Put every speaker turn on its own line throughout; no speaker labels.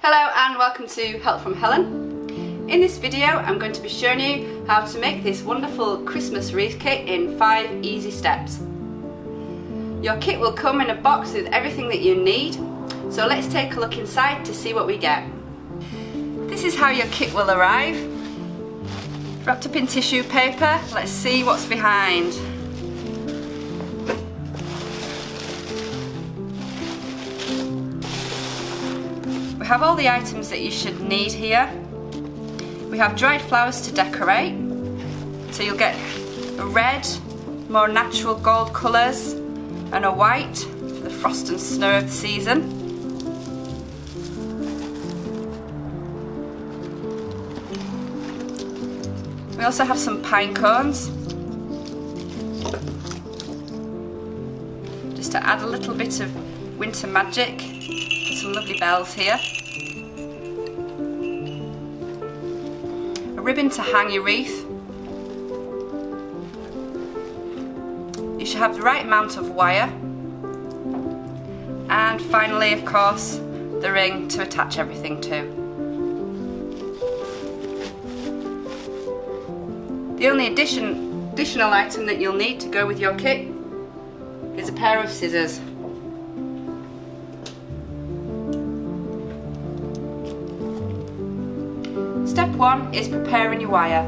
Hello and welcome to Help from Helen. In this video I'm going to be showing you how to make this wonderful Christmas wreath kit in 5 easy steps. Your kit will come in a box with everything that you need, so let's take a look inside to see what we get. This is how your kit will arrive. Wrapped up in tissue paper, let's see what's behind. We have all the items that you should need here. We have dried flowers to decorate, so you'll get a red, more natural gold colours, and a white for the frost and snow of the season. We also have some pine cones, just to add a little bit of winter magic. Some lovely bells here. A ribbon to hang your wreath. You should have the right amount of wire. And finally, of course, the ring to attach everything to. The only additional item that you'll need to go with your kit is a pair of scissors. Step 1 is preparing your wire.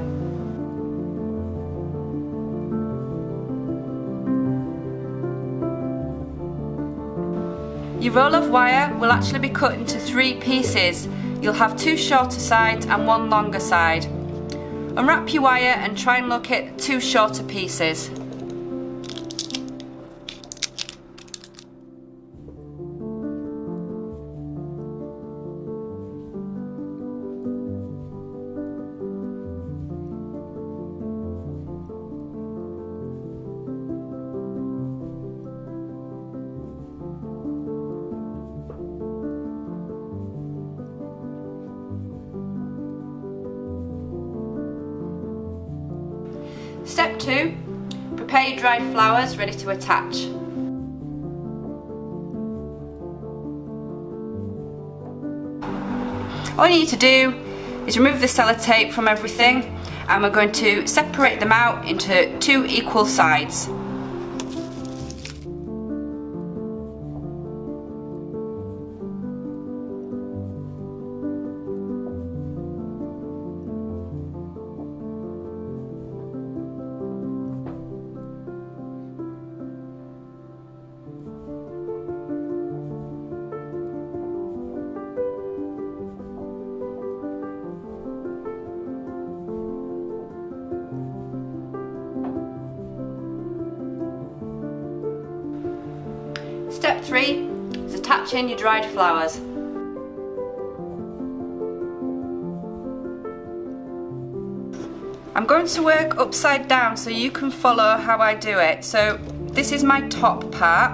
Your roll of wire will actually be cut into 3 pieces. You'll have 2 shorter sides and 1 longer side. Unwrap your wire and try and locate 2 shorter pieces. Step 2, prepare your dried flowers ready to attach. All you need to do is remove the sellotape from everything, and we're going to separate them out into 2 equal sides. Step 3 is attaching your dried flowers. I'm going to work upside down so you can follow how I do it. So this is my top part.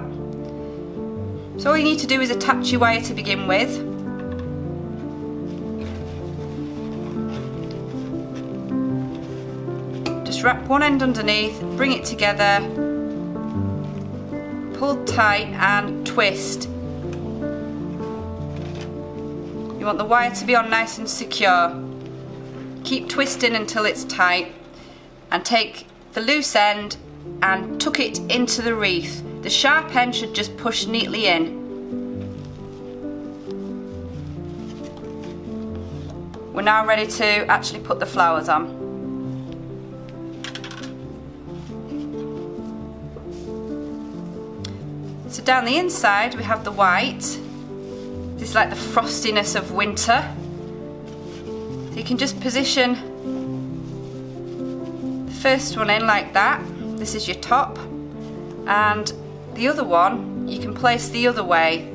So all you need to do is attach your wire to begin with. Just wrap one end underneath, bring it together, pull tight and twist. You want the wire to be on nice and secure. Keep twisting until it's tight, and take the loose end and tuck it into the wreath. The sharp end should just push neatly in. We're now ready to actually put the flowers on. So down the inside we have the white. This is like the frostiness of winter. So you can just position the first one in like that. This is your top. And the other one you can place the other way,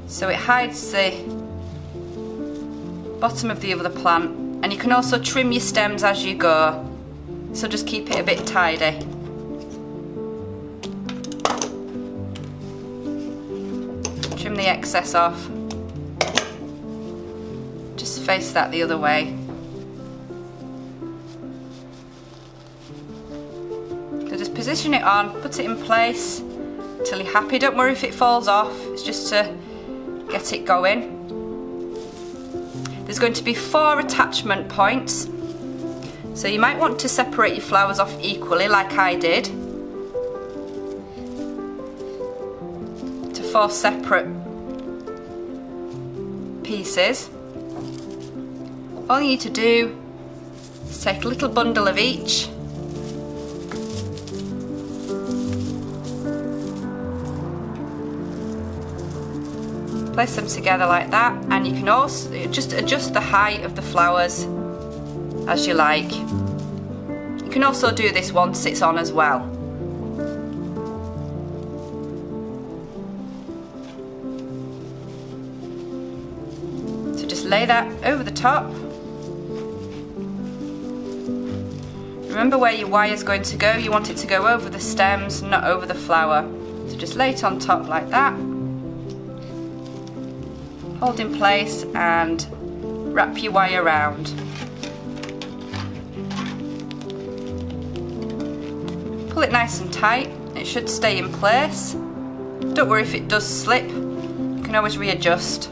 so it hides the bottom of the other plant. And you can also trim your stems as you go, so just keep it a bit tidy. Trim the excess off. Just face that the other way. So just position it on, put it in place till you're happy. Don't worry if it falls off, it's just to get it going. There's going to be 4 attachment points, so you might want to separate your flowers off equally like I did, to 4 separate pieces. All you need to do is take a little bundle of each, place them together like that, and you can also just adjust the height of the flowers as you like. You can also do this once it's on as well. So just lay that over the top. Remember where your wire is going to go, you want it to go over the stems, not over the flower. So just lay it on top like that. Hold in place and wrap your wire around. Pull it nice and tight, it should stay in place. Don't worry if it does slip, you can always readjust.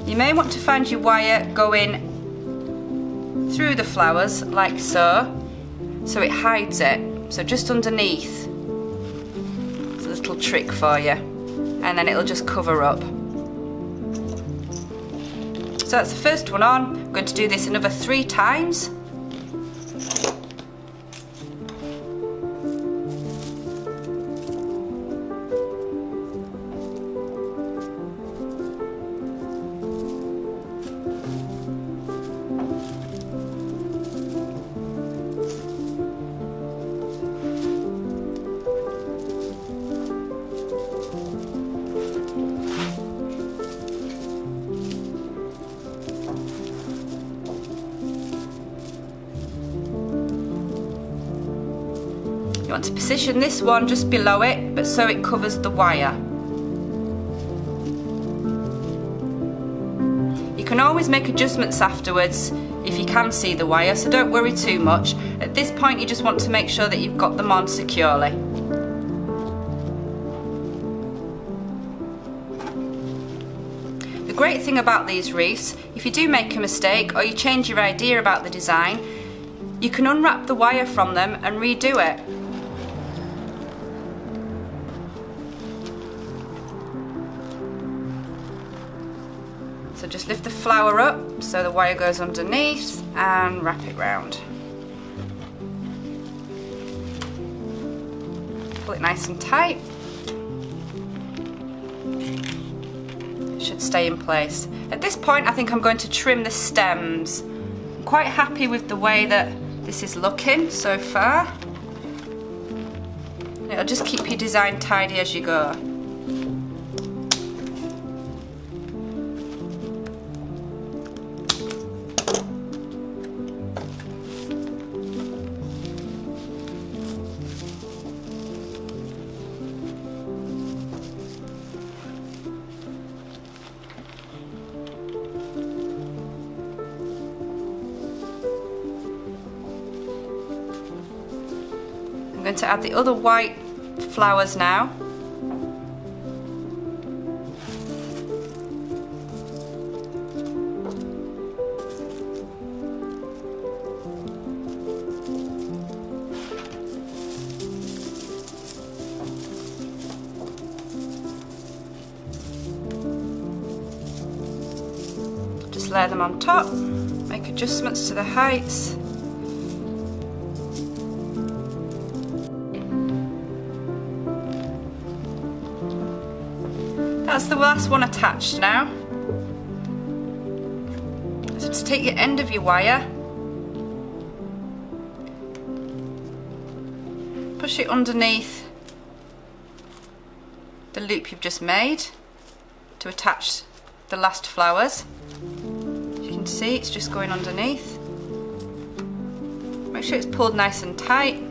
You may want to find your wire going through the flowers like so it hides it. So just underneath. It's a little trick for you, and then it'll just cover up. So that's the first one on. I'm going to do this another 3 times. You want to position this one just below it, but so it covers the wire. You can always make adjustments afterwards if you can see the wire, so don't worry too much. At this point you just want to make sure that you've got them on securely. The great thing about these wreaths, if you do make a mistake or you change your idea about the design, you can unwrap the wire from them and redo it. So just lift the flower up so the wire goes underneath and wrap it round. Pull it nice and tight. It should stay in place. At this point I think I'm going to trim the stems. I'm quite happy with the way that this is looking so far. It'll just keep your design tidy as you go. I'm going to add the other white flowers now. Just layer them on top, make adjustments to the heights. That's the last one attached now. So just take your end of your wire, push it underneath the loop you've just made to attach the last flowers. As you can see, it's just going underneath. Make sure it's pulled nice and tight.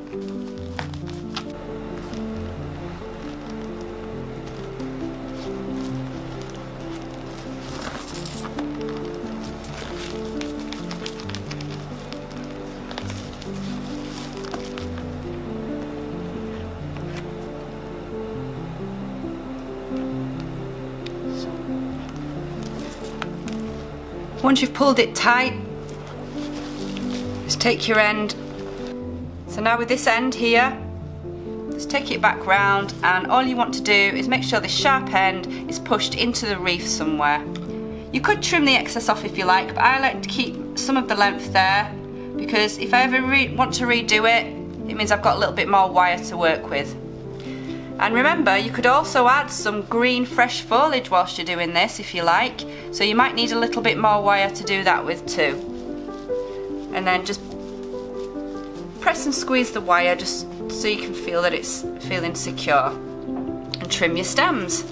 Once you've pulled it tight, just take your end. So now with this end here, just take it back round, and all you want to do is make sure the sharp end is pushed into the wreath somewhere. You could trim the excess off if you like, but I like to keep some of the length there, because if I ever want to redo it, it means I've got a little bit more wire to work with. And remember, you could also add some green fresh foliage whilst you're doing this if you like, so you might need a little bit more wire to do that with too. And then just press and squeeze the wire just so you can feel that it's feeling secure, and trim your stems.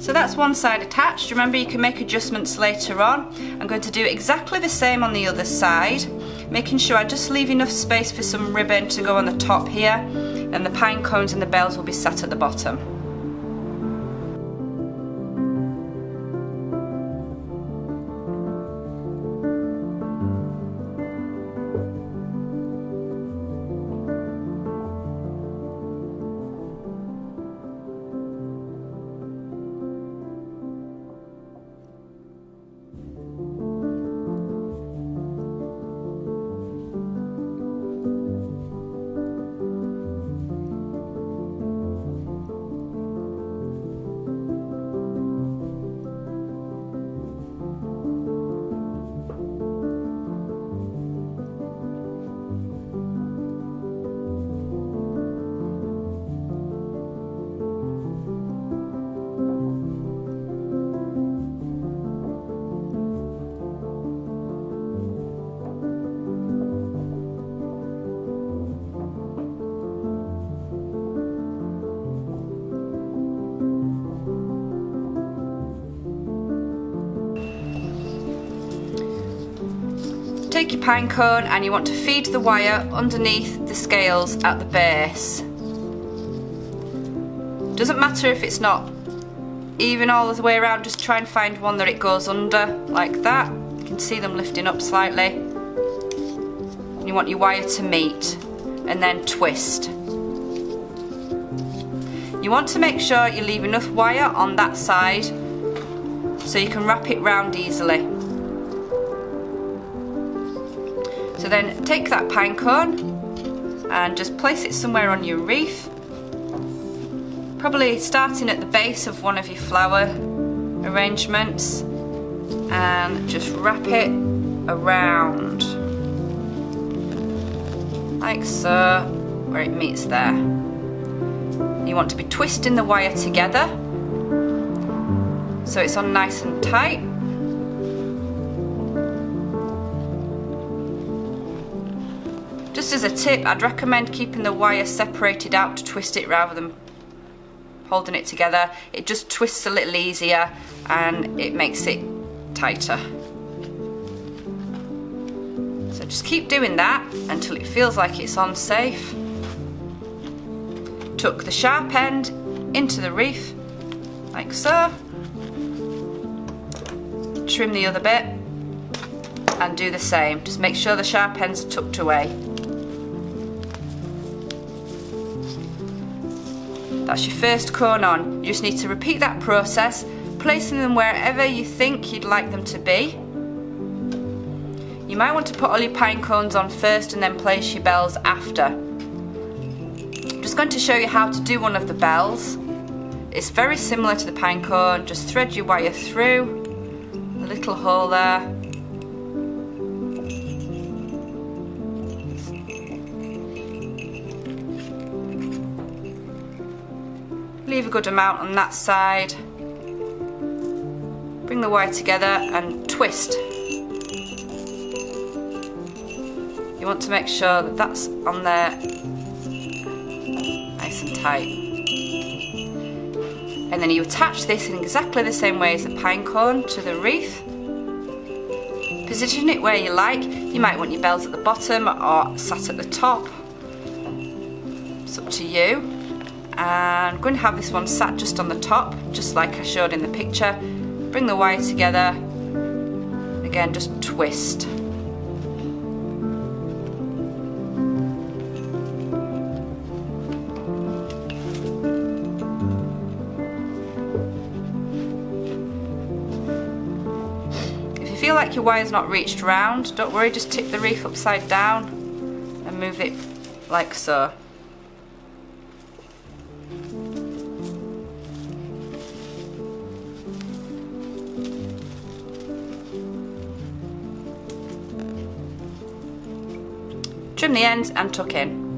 So that's one side attached. Remember, you can make adjustments later on. I'm going to do exactly the same on the other side, making sure I just leave enough space for some ribbon to go on the top here, and the pine cones and the bells will be sat at the bottom. Take your pine cone and you want to feed the wire underneath the scales at the base. Doesn't matter if it's not even all the way around, just try and find one that it goes under, like that. You can see them lifting up slightly. And you want your wire to meet, and then twist. You want to make sure you leave enough wire on that side so you can wrap it round easily. So then take that pine cone and just place it somewhere on your wreath, probably starting at the base of one of your flower arrangements, and just wrap it around like so, where it meets there. You want to be twisting the wire together so it's on nice and tight. Just as a tip, I'd recommend keeping the wire separated out to twist it rather than holding it together. It just twists a little easier and it makes it tighter. So just keep doing that until it feels like it's on safe. Tuck the sharp end into the wreath, like so. Trim the other bit and do the same. Just make sure the sharp ends are tucked away. That's your first cone on. You just need to repeat that process, placing them wherever you think you'd like them to be. You might want to put all your pine cones on first and then place your bells after. I'm just going to show you how to do one of the bells. It's very similar to the pine cone. Just thread your wire through a little hole there. Leave a good amount on that side. Bring the wire together and twist. You want to make sure that that's on there nice and tight. And then you attach this in exactly the same way as the pine cone to the wreath. Position it where you like. You might want your bells at the bottom or sat at the top. It's up to you. And I'm going to have this one sat just on the top, just like I showed in the picture. Bring the wire together, again just twist. feel like your wire's not reached round, don't worry, just tip the wreath upside down and move it like so. Trim the ends and tuck in.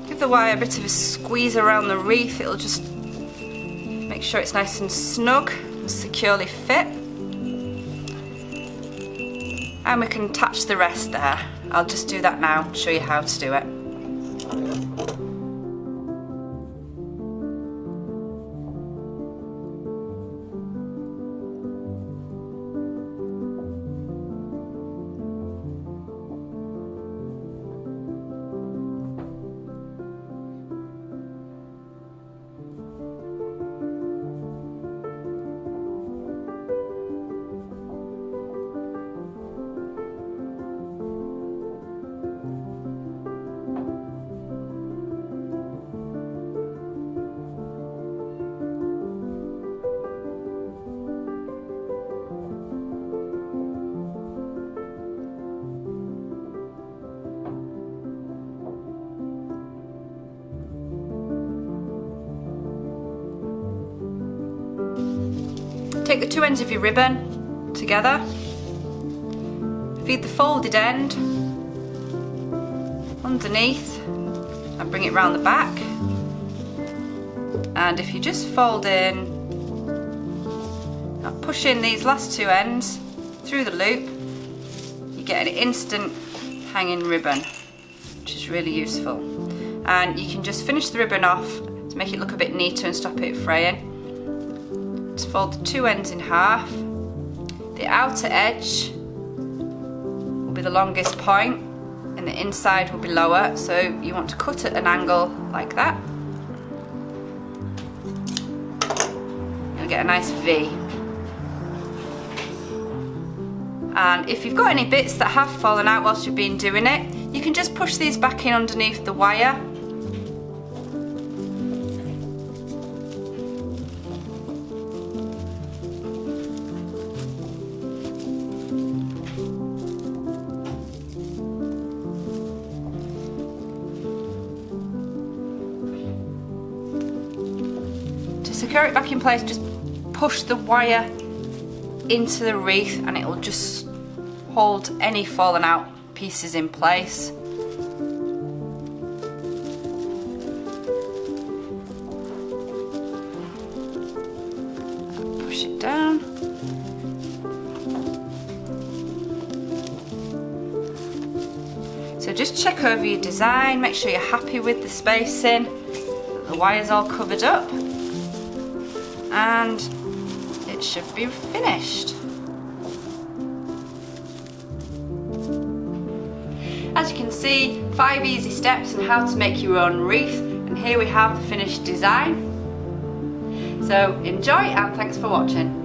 Give the wire a bit of a squeeze around the wreath, it'll just make sure it's nice and snug and securely fit. And we can attach the rest there. I'll just do that now and show you how to do it. Take the two ends of your ribbon together, feed the folded end underneath and bring it round the back, and if you just fold in and push in these last two ends through the loop, you get an instant hanging ribbon, which is really useful. And you can just finish the ribbon off to make it look a bit neater and stop it fraying. Just fold the two ends in half. The outer edge will be the longest point and the inside will be lower, so you want to cut at an angle like that. You'll get a nice V. And if you've got any bits that have fallen out whilst you've been doing it, you can just push these back in underneath the wire. To secure it back in place, just push the wire into the wreath and it will just hold any fallen out pieces in place. Push it down. So just check over your design, make sure you're happy with the spacing, that the wire's all covered up, and it should be finished. As you can see, 5 easy steps on how to make your own wreath, and here we have the finished design. So enjoy and thanks for watching.